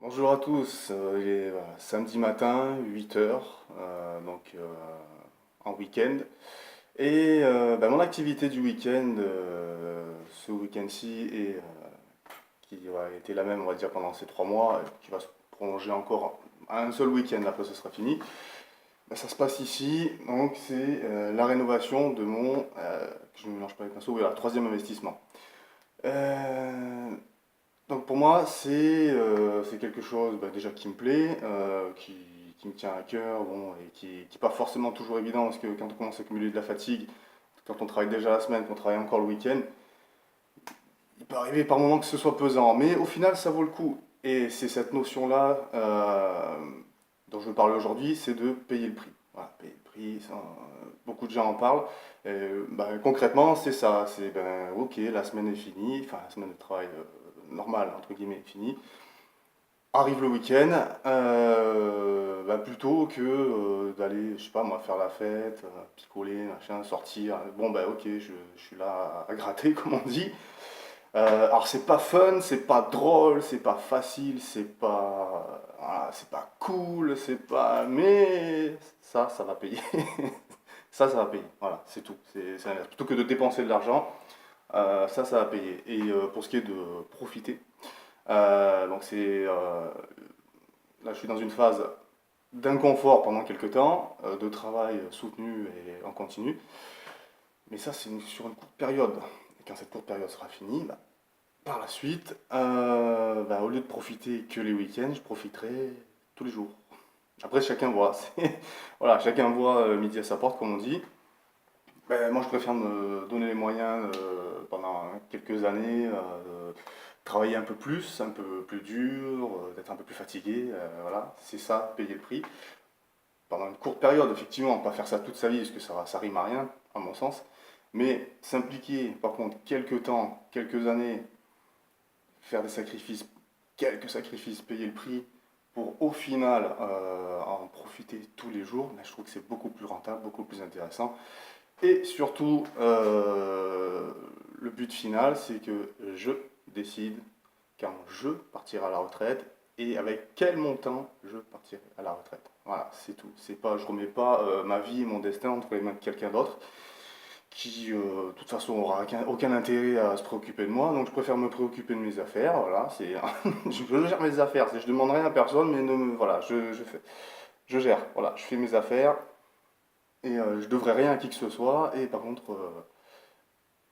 Bonjour à tous, il est voilà, samedi matin, 8 heures, en week-end. Mon activité du week-end, ce week-end-ci, qui a été la même, on va dire, pendant ces 3 mois, qui va se prolonger encore un seul week-end, après ce sera fini. Ça se passe ici, donc c'est la rénovation de que je ne mélange pas les pinceaux, oui, voilà, troisième investissement. Euh, donc pour moi, c'est quelque chose déjà qui me plaît, qui me tient à cœur, bon, et qui n'est pas forcément toujours évident parce que quand on commence à accumuler de la fatigue, quand on travaille déjà la semaine, qu'on travaille encore le week-end, il peut arriver par moments que ce soit pesant, mais au final ça vaut le coup. Et c'est cette notion-là dont je veux parler aujourd'hui, c'est de payer le prix. Voilà, payer le prix, beaucoup de gens en parlent. Concrètement, c'est ça, c'est ok, la semaine est finie, enfin la semaine de travail normale, entre guillemets, est finie. Arrive le week-end, plutôt que d'aller, je sais pas moi, faire la fête, picoler, machin, sortir. Bon, ok, je suis là à gratter, comme on dit. Alors, c'est pas fun, c'est pas drôle, c'est pas facile, voilà, c'est pas cool, c'est pas. Mais ça va payer. Ça va payer. Voilà, c'est tout. Plutôt que de dépenser de l'argent, ça va payer. Et pour ce qui est de profiter, donc là, je suis dans une phase d'inconfort pendant quelques temps, de travail soutenu et en continu. Mais ça, sur une courte période. Et quand cette courte période sera finie, par la suite, au lieu de profiter que les week-ends, je profiterai tous les jours. Après, chacun voit. Voilà, chacun voit midi à sa porte, comme on dit. Moi, je préfère me donner les moyens pendant quelques années, travailler un peu plus dur, d'être un peu plus fatigué. Voilà, c'est ça, payer le prix. Pendant une courte période, effectivement, pas faire ça toute sa vie, parce que ça rime à rien, à mon sens. Mais s'impliquer, par contre, quelques temps, quelques années, faire des sacrifices, quelques sacrifices, payer le prix, pour au final en profiter tous les jours, je trouve que c'est beaucoup plus rentable, beaucoup plus intéressant. Et surtout, le but final, c'est que je décide quand je partirai à la retraite et avec quel montant je partirai à la retraite. Voilà, c'est tout. C'est pas, je remets pas ma vie et mon destin entre les mains de quelqu'un d'autre qui, de toute façon, aura aucun intérêt à se préoccuper de moi. Donc, je préfère me préoccuper de mes affaires. Voilà, je gère mes affaires. Je demande rien à personne, mais voilà, je gère. Voilà, je fais mes affaires et je devrais rien à qui que ce soit. Et par contre,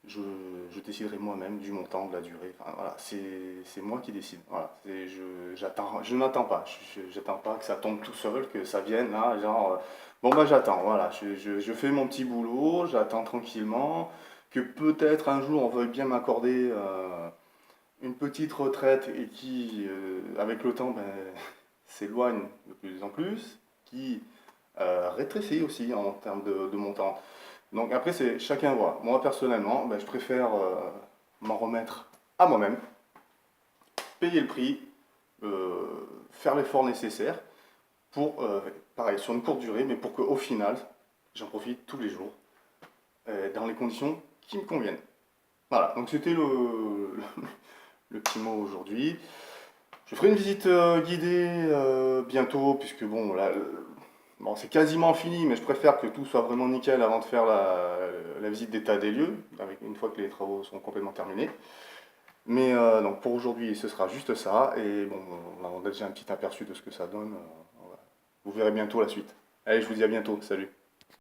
je, je déciderai moi-même du montant, de la durée. Enfin, voilà, c'est moi qui décide. Voilà, je n'attends pas. J'attends pas que ça tombe tout seul, que ça vienne là, genre, bon j'attends. Voilà, je fais mon petit boulot, j'attends tranquillement, que peut-être un jour on veuille bien m'accorder une petite retraite et qui, avec le temps, s'éloigne de plus en plus, qui rétrécit aussi en termes de montant. Donc après, c'est chacun voit. Moi, personnellement, je préfère m'en remettre à moi-même, payer le prix, faire l'effort nécessaire pour, pareil, sur une courte durée, mais pour qu'au final, j'en profite tous les jours, dans les conditions qui me conviennent. Voilà, donc c'était le petit mot aujourd'hui. Je ferai une visite guidée bientôt, puisque bon, là, bon, c'est quasiment fini, mais je préfère que tout soit vraiment nickel avant de faire la visite d'état des lieux, une fois que les travaux sont complètement terminés. Mais donc pour aujourd'hui, ce sera juste ça, et bon, on a déjà un petit aperçu de ce que ça donne. Vous verrez bientôt la suite. Allez, je vous dis à bientôt, salut.